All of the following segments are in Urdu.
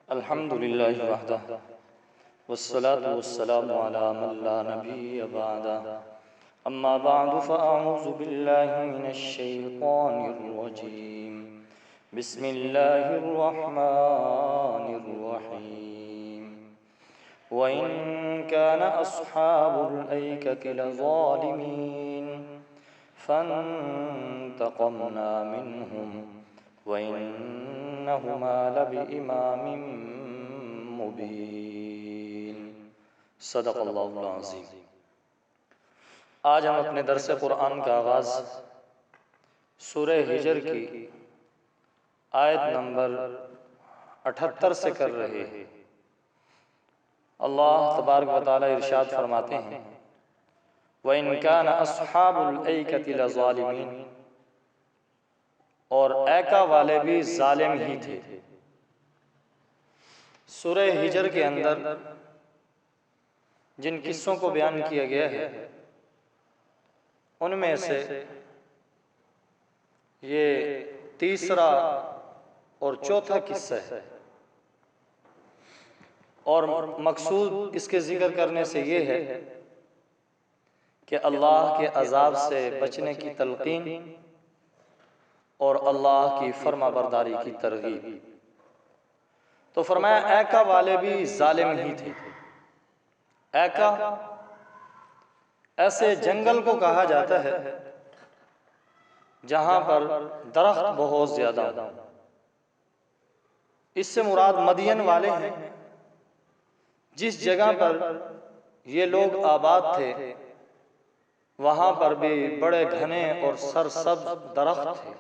الحمد للہ وحدہ والصلاة والسلام علی من لا نبی بعدہ اما بعد فاعوذ باللہ من الشیطان الرجیم بسم اللہ الرحمن الرحیم وَإِن كَانَ أَصْحَابُ الْأَيْكَةِ لَظَالِمِينَ فَانْتَقَمْنَا مِنْهُمْ وَإِنَّهُمَا لَبِإِمَامٍ مُبِينٍ صدق اللہ العظیم۔ آج ہم اپنے درس قرآن کا آغاز سورہ ہجر کی آیت نمبر 78 سے کر رہے ہیں۔ اللہ تبارک و تعالی ارشاد فرماتے ہیں وَإِن كَانَ أَصْحَابُ الْأَيْكَةِ لَظَالِمِينَ، اور ایکا والے بھی ظالم ہی تھے۔ سورہ ہجر کے اندر جن قصوں کو بیان کیا گیا ہے ان میں سے یہ تیسرا اور چوتھا قصہ ہے، اور مقصود اس کے ذکر کرنے سے یہ ہے کہ اللہ کے عذاب سے بچنے کی تلقین اور اللہ کی فرما برداری کی ترغیب۔ تو فرمایا ایکا والے بھی ظالم ہی تھے۔ ایکا ایسے جنگل کو کہا جاتا ہے جہاں پر درخت بہت زیادہ، اس سے مراد مدین والے ہیں۔ جس جگہ پر یہ لوگ آباد تھے وہاں پر بھی بڑے گھنے اور سرسبز درخت تھے،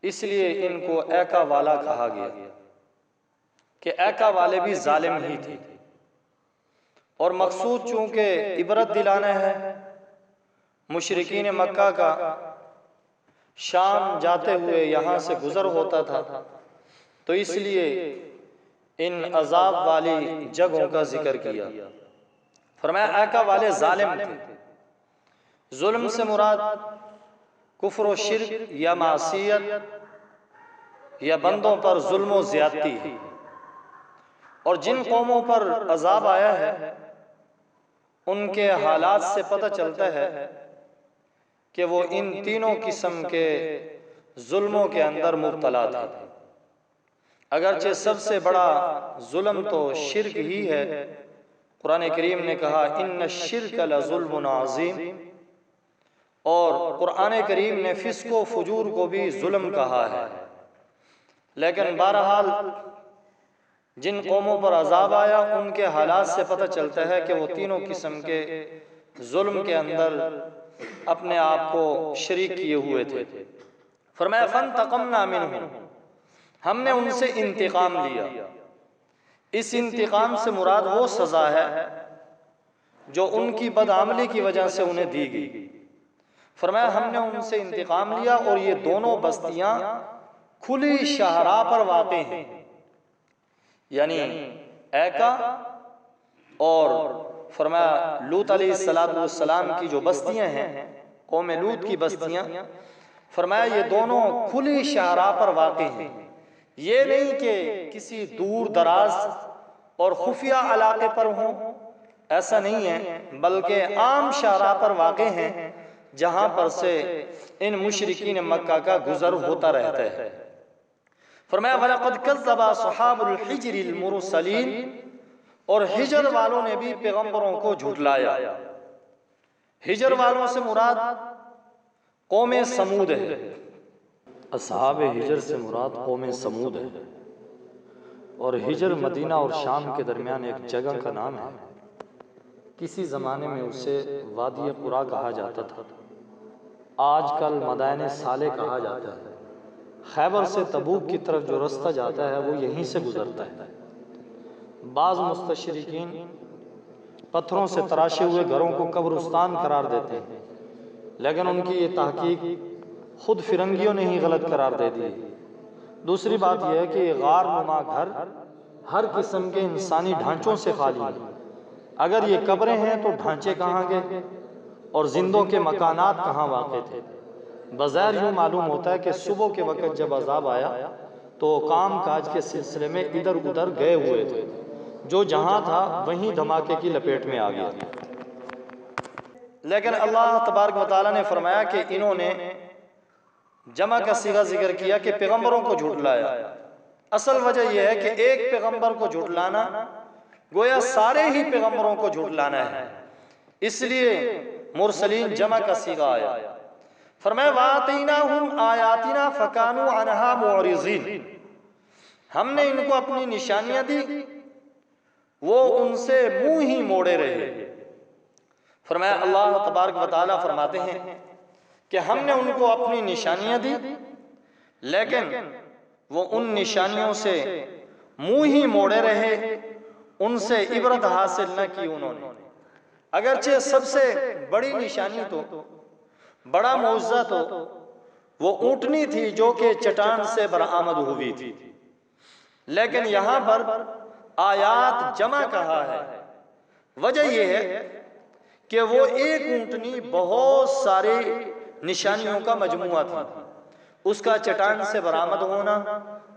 اس لیے ان کو ایکا والا کہا گیا کہ ایکا والے بھی ظالم ہی تھے۔ اور مقصود چونکہ عبرت دلانا ہے، مشرکین مکہ کا شام جاتے ہوئے یہاں سے گزر ہوتا تھا، تو اس لیے ان عذاب والی جگہوں کا ذکر کیا۔ فرمایا ایکا والے ظالم تھے۔ ظلم سے مراد کفر و شرک یا معصیت یا بندوں پر ظلم و زیادتی ہے۔ اور جن قوموں پر عذاب آیا ہے ان کے حالات سے پتہ چلتا ہے کہ وہ ان تینوں قسم کے ظلموں کے اندر مبتلا تھے۔ اگرچہ سب سے بڑا ظلم تو شرک ہی ہے۔ قرآن کریم نے کہا ان الشرک لظلم عظیم، اور قرآن کریم نے فسق و فجور کو بھی ظلم کہا ہے۔ لیکن بہرحال جن قوموں پر عذاب آیا ان کے حالات سے پتہ چلتا ہے کہ وہ تینوں قسم کے ظلم کے اندر اپنے آپ کو شریک کیے ہوئے تھے۔ فرمایا فانتقمنا منہم، ہم نے ان سے انتقام لیا۔ اس انتقام سے مراد وہ سزا ہے جو ان کی بدعملی کی وجہ سے انہیں دی گئی۔ فرمایا ہم نے ان سے انتقام لیا، اور یہ دونوں بستیاں کھلی شاہراہ پر واقع ہیں، یعنی ایکا اور فرمایا لوط علیہ السلام کی جو بستیاں ہیں، قوم لوط کی بستیاں، فرمایا یہ دونوں کھلی شاہراہ پر واقع ہیں۔ یہ نہیں کہ کسی دور دراز اور خفیہ علاقے پر ہوں، ایسا نہیں ہے، بلکہ عام شاہراہ پر واقع ہیں جہاں پر سے ان مشرکین مکہ کا گزر ہوتا رہتا ہے۔ فرمایا وَلَقَدْ كَذَّبَ أَصْحَابُ الْحِجْرِ الْمُرْسَلِينَ، اور ہجر والوں نے بھی پیغمبروں کو جھٹلایا۔ ہجر والوں سے مراد قوم سمود ہے۔ اصحاب ہجر سے مراد قوم سمود ہے، اور ہجر مدینہ اور شام کے درمیان ایک جگہ کا نام ہے۔ کسی زمانے میں اسے وادی قرا کہا جاتا تھا، آج کل مدائن صالح کہا جاتا ہے۔ خیبر سے تبوک کی طرف جو رستہ جاتا ہے وہ یہیں سے گزرتا ہے۔ بعض مستشرقین پتھروں سے تراشے ہوئے گھروں کو قبرستان قرار دیتے ہیں، لیکن ان کی یہ تحقیق خود فرنگیوں نے ہی غلط قرار دے دی۔ دوسری بات یہ ہے کہ یہ غار نما گھر ہر قسم کے انسانی ڈھانچوں سے خالی ہے۔ اگر یہ قبریں ہیں تو ڈھانچے کہاں گئے اور زندوں کے مکانات کہاں واقع تھے؟ بظاہر یوں معلوم ہوتا ہے کہ صبح کے وقت جب عذاب آیا تو کام کاج کے سلسلے میں ادھر ادھر گئے ہوئے تھے، جو جہاں تھا وہیں دھماکے کی لپیٹ میں آ گیا. لیکن اللہ تبارک و تعالیٰ نے فرمایا کہ انہوں نے جمع کا صیغہ ذکر کیا کہ پیغمبروں کو جھٹلایا. اصل وجہ یہ ہے کہ ایک پیغمبر کو جھٹلانا گویا سارے ہی پیغمبروں کو جھٹلانا ہے، اس لیے مرسلین جمع کا صیغہ آیا. فرمایا وَآتَيْنَاهُمْ آیَاتِنَا فَكَانُوا عَنْهَا مُعْرِضِينَ، ہم نے ان کو اپنی نشانیاں دی، وہ ان سے منہ ہی موڑے رہے. فرمایا اللہ تبارک و تعالیٰ فرماتے ہیں کہ ہم نے ان کو اپنی نشانیاں دی، لیکن وہ ان نشانیوں سے منہ ہی موڑے رہے، ان سے عبرت حاصل نہ کی انہوں نے. اگرچہ سب سے بڑی نشانی تو بڑا معجزہ تو وہ اونٹنی تھی جو کہ چٹان سے برآمد ہوئی تھی، لیکن یہاں پر آیات جمع کہا ہے. وجہ یہ ہے کہ وہ ایک اونٹنی بہت سارے نشانیوں کا مجموعہ تھا. اس کا چٹان سے برآمد ہونا،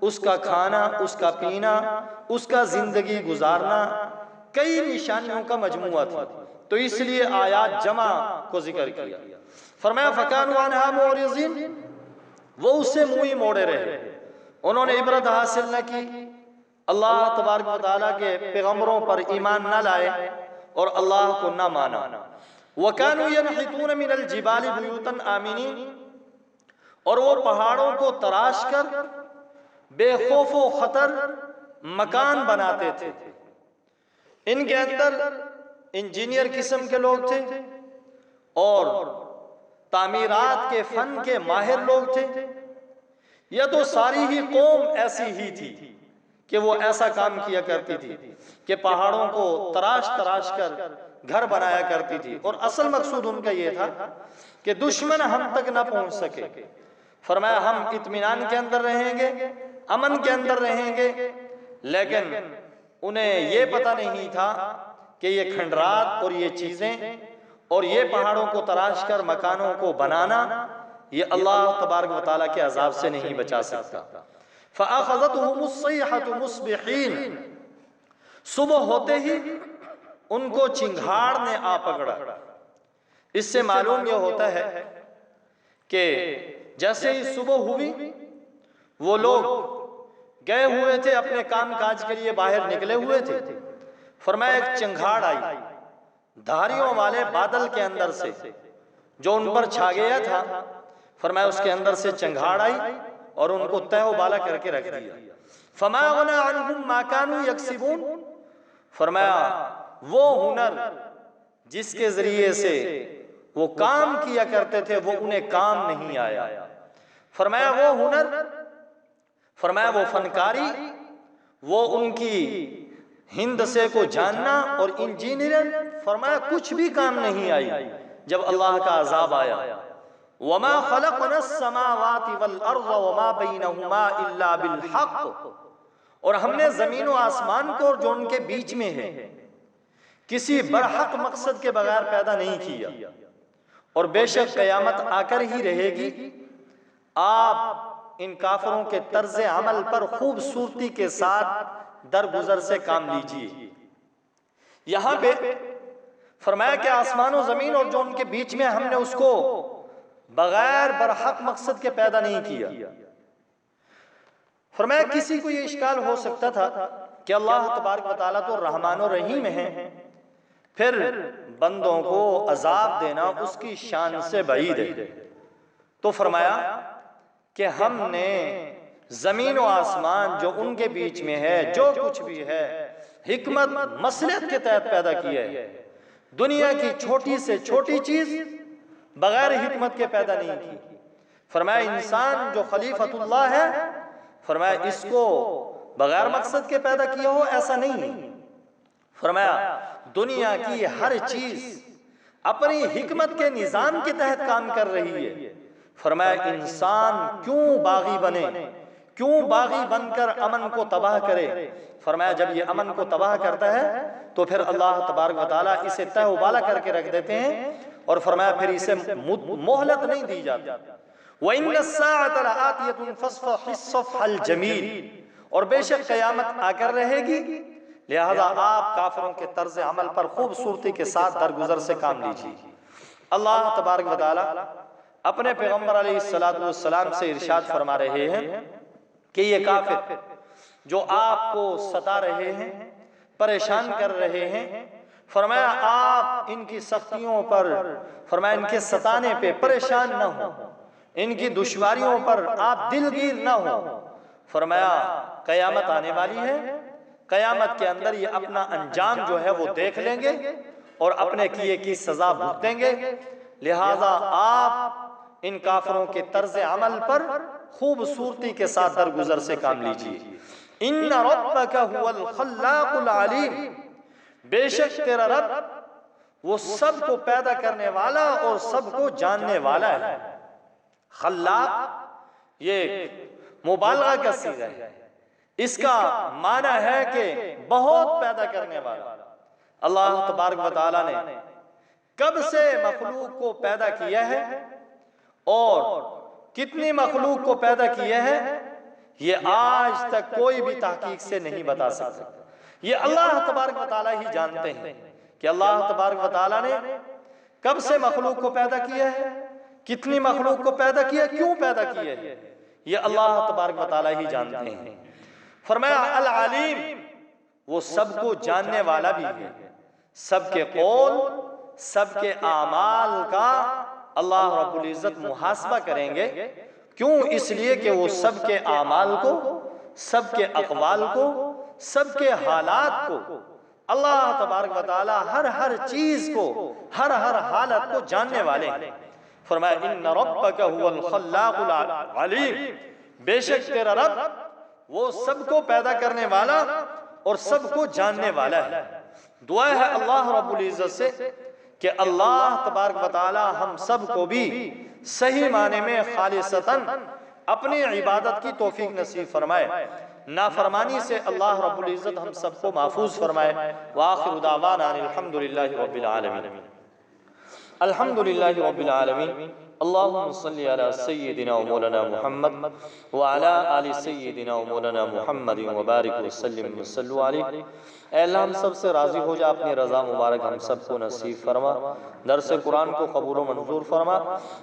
اس کا کھانا، اس کا پینا، اس کا زندگی گزارنا، کئی نشانیوں کا مجموعہ تھا، تو اس لیے آیات جمع کو ذکر کیا. فرمایا فَكَانُوا عَنْهَا مُعْرِضِينَ، وہ اس سے منہ ہی موڑے رہے، انہوں نے عبرت حاصل نہ کی، اللہ تبارک و تعالیٰ کے پیغمبروں پر ایمان نہ لائے اور اللہ کو نہ مانا. وَكَانُوا يَنْحِتُونَ مِنَ الْجِبَالِ بُيُوتًا آمِنِينَ، اور وہ پہاڑوں کو تراش کر بے خوف و خطر مکان بناتے تھے. ان کے اندر انجینئر قسم کے لوگ تھے اور تعمیرات کے فن کے ماہر لوگ تھے، یا تو ساری ہی قوم ایسی ہی تھی کہ وہ ایسا کام کیا کرتی تھی کہ پہاڑوں کو تراش تراش کر گھر بنایا کرتی تھی، اور اصل مقصود ان کا یہ تھا کہ دشمن ہم تک نہ پہنچ سکے. فرمایا ہم اطمینان کے اندر رہیں گے، امن کے اندر رہیں گے، لیکن انہیں یہ پتہ نہیں تھا کہ یہ کھنڈرات اور یہ چیزیں اور یہ پہاڑوں کو تراش کر مکانوں کو بنانا یہ اللہ تبارک و تعالیٰ کے عذاب سے نہیں بچا سکتا. فَأَخَذَتْهُمُ الصَّيْحَةُ مُصْبِحِينَ، صبح ہوتے ہی ان کو چنگھاڑ نے آ پکڑا. اس سے معلوم یہ ہوتا ہے کہ جیسے ہی صبح ہوئی وہ لوگ گئے ہوئے تھے اپنے کام کاج کے لیے، باہر نکلے ہوئے تھے. فرمایا ایک چنگھاڑ آئی دھاریوں والے بادل کے اندر سے جو ان پر چھا گیا تھا. فرمایا اس کے اندر سے چنگھاڑ آئی اور ان کو تہ و بالا کر کے رکھ دیا. فَمَا غَنَا عَنْهُمْ مَا كَانُوا يَكْسِبُونَ، فرمایا وہ ہنر جس کے ذریعے سے وہ کام کیا کرتے تھے وہ انہیں کام نہیں آیا. فرمایا وہ ہنر، فرمایا وہ فنکاری، وہ ان کی ہندسے کو جاننا اور انجینئر، فرمایا کچھ بھی کام نہیں آئی جب اللہ کا عذاب آیا. وَمَا خَلَقْنَا السَّمَاوَاتِ وَالْأَرْضَ وَمَا بَيْنَهُمَا إِلَّا بِالْحَقِّ، اور ہم نے زمین و آسمان کو جو ان کے بیچ میں ہے کسی برحق مقصد کے بغیر پیدا نہیں کیا، اور بے شک قیامت آ کر ہی رہے گی. آپ ان کافروں کے طرز عمل پر خوبصورتی کے ساتھ درگزر سے کام لیجئے. یہاں پہ فرمایا کہ آسمان و زمین اور جو ان کے بیچ میں ہم نے اس کو بغیر برحق مقصد کے پیدا نہیں کیا. فرمایا کسی کو یہ اشکال ہو سکتا تھا کہ اللہ تبارک و تعالیٰ تو رحمان و رحیم ہے، پھر بندوں کو عذاب دینا اس کی شان سے بعید ہے. تو فرمایا کہ ہم نے زمین و آسمان جو ان کے بیچ میں ہے جو کچھ بھی ہے حکمت مصلحت کے تحت پیدا کیا ہے. دنیا کی چھوٹی سے چھوٹی چیز بغیر حکمت کے پیدا نہیں کی. فرمایا انسان جو خلیفۃ اللہ ہے، فرمایا اس کو بغیر مقصد کے پیدا کیا ہو ایسا نہیں. فرمایا دنیا کی ہر چیز اپنی حکمت کے نظام کے تحت کام کر رہی ہے. فرمایا انسان کیوں باغی بنے، کیوں باغی بن کر امن کو تباہ کرے. فرمایا جب یہ امن کو تباہ کرتا ہے تو پھر اللہ تبارک و تعالیٰ اسے تہ و بالا کر کے رکھ دیتے ہیں، اور فرمایا پھر اسے مہلت نہیں دی جاتی. وَإِنَّ السَّاعَةَ لَآتِيَةٌ فَاصْفَحِ الصَّفْحَ الْجَمِيلَ، اور بے شک قیامت آ کر رہے گی، لہذا آپ کافروں کے طرز عمل پر خوبصورتی کے ساتھ درگزر سے کام لیجیے۔ اللہ تبارک و تعالی اپنے پیغمبر علیہ السلام سے ارشاد فرما رہے ہیں کہ یہ کافر جو آپ کو ستا رہے ہیں، پریشان کر رہے ہیں، فرمایا آپ ان کی سختیوں پر، فرمایا ان کے ستانے پہ پریشان نہ ہو، ان کی دشواریوں پر آپ دلگیر نہ ہو۔ فرمایا قیامت آنے والی ہے، قیامت کے اندر یہ اپنا انجام جو ہے وہ دیکھ لیں گے اور اپنے کیے کی سزا بھگتیں گے، لہٰذا آپ ان کافروں کے طرز عمل پر خوبصورتی کے ساتھ درگزر سے کام لیجیے۔ ان ربک هو الخلاق العلیم، بے شک تیرا رب وہ سب کو پیدا کرنے والا اور سب کو جاننے والا ہے۔ خلاق یہ مبالغہ کا صیغہ ہے، اس کا معنی ہے کہ بہت پیدا کرنے والا۔ اللہ تبارک و تعالیٰ نے کب سے مخلوق کو پیدا کیا ہے اور کتنی مخلوق کو پیدا کیا ہے، یہ آج تک کوئی بھی تحقیق سے نہیں بتا سکتا۔ یہ اللہ تبارک و تعالیٰ ہی جانتے ہیں کہ اللہ تبارک و تعالیٰ نے کب سے مخلوق کو پیدا کیا ہے، کتنی مخلوق کو پیدا کیا، کیوں پیدا کیا ہے، یہ اللہ تبارک و تعالیٰ ہی جانتے ہیں۔ فرمایا العلیم، وہ سب کو جاننے والا بھی ہے، سب کے قول، سب کے اعمال کا اللہ رب العزت محاسبہ کریں گے۔ کیوں؟ اس لیے کہ وہ سب کے اعمال کو، سب کے اقوال کو، سب کے حالات کو اللہ تبارک و تعالی ہر چیز کو، ہر حالت کو جاننے والے ہیں۔ فرمایا ان ربک هو الخلاق العلیم، بے شک تیرا رب وہ سب کو پیدا کرنے والا اور سب کو جاننے والا ہے۔ دعا ہے اللہ رب العزت سے کہ اللہ تبارک و تعالی ہم سب کو بھی صحیح معنی میں خالصتاً اپنی عبادت کی توفیق نصیب فرمائے، نافرمانی سے اللہ رب العزت ہم سب کو محفوظ فرمائے۔ وآخر دعوانا الحمدللہ رب العالمین۔ الحمدللہ رب العالمین۔ اللہم صلی علی سیدنا و مولانا محمد وعلی آل سیدنا و مولانا محمد وبارک وسلم وصلو علیہ۔ اے اللہ ہم سب سے راضی ہو جا، اپنی رضا مبارک ہم سب کو نصیب فرما، درس قرآن کو قبول و منظور فرما،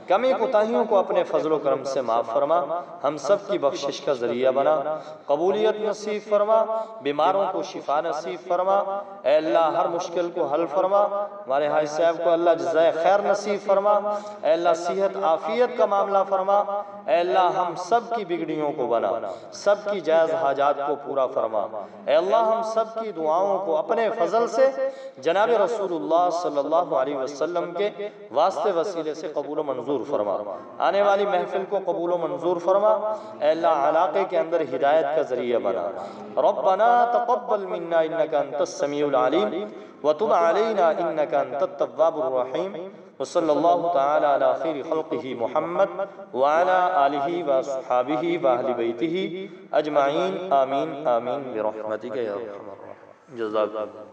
کمی کوتاہیوں کو اپنے فضل و کرم سے معاف فرما، ہم سب کی بخشش کا ذریعہ بنا، قبولیت نصیب فرما، بیماروں کو شفا نصیب فرما، اے اللہ ہر مشکل کو حل فرما، ہمارے حاج صاحب کو اللہ جزائے خیر نصیب فرما، اے اللہ صحت عافیت کا معاملہ فرما، اے اللہ ہم سب کی بگڑیوں کو بنا، سب کی جائز حاجات کو پورا فرما، اے اللہ ہم سب کی دعاؤں کو اپنے فضل سے جناب رسول اللہ صلی اللہ علیہ وسلم کے واسطے وسیلے سے قبول و منظور فرما، آنے والی محفل کو قبول و منظور فرما، اے اللہ علاقے کے اندر ہدایت کا ذریعہ بنا۔ ربنا تقبل منا انک انت السمیع العلیم وتب علینا انک انت التواب الرحیم، وصلی اللہ تعالی علی خیر خلقہ محمد وعلی آلہ واصحابہ واہل بیتہ اجمعین، آمین آمین برحمتک یا ارحم الراحمین۔ جزاک اللہ۔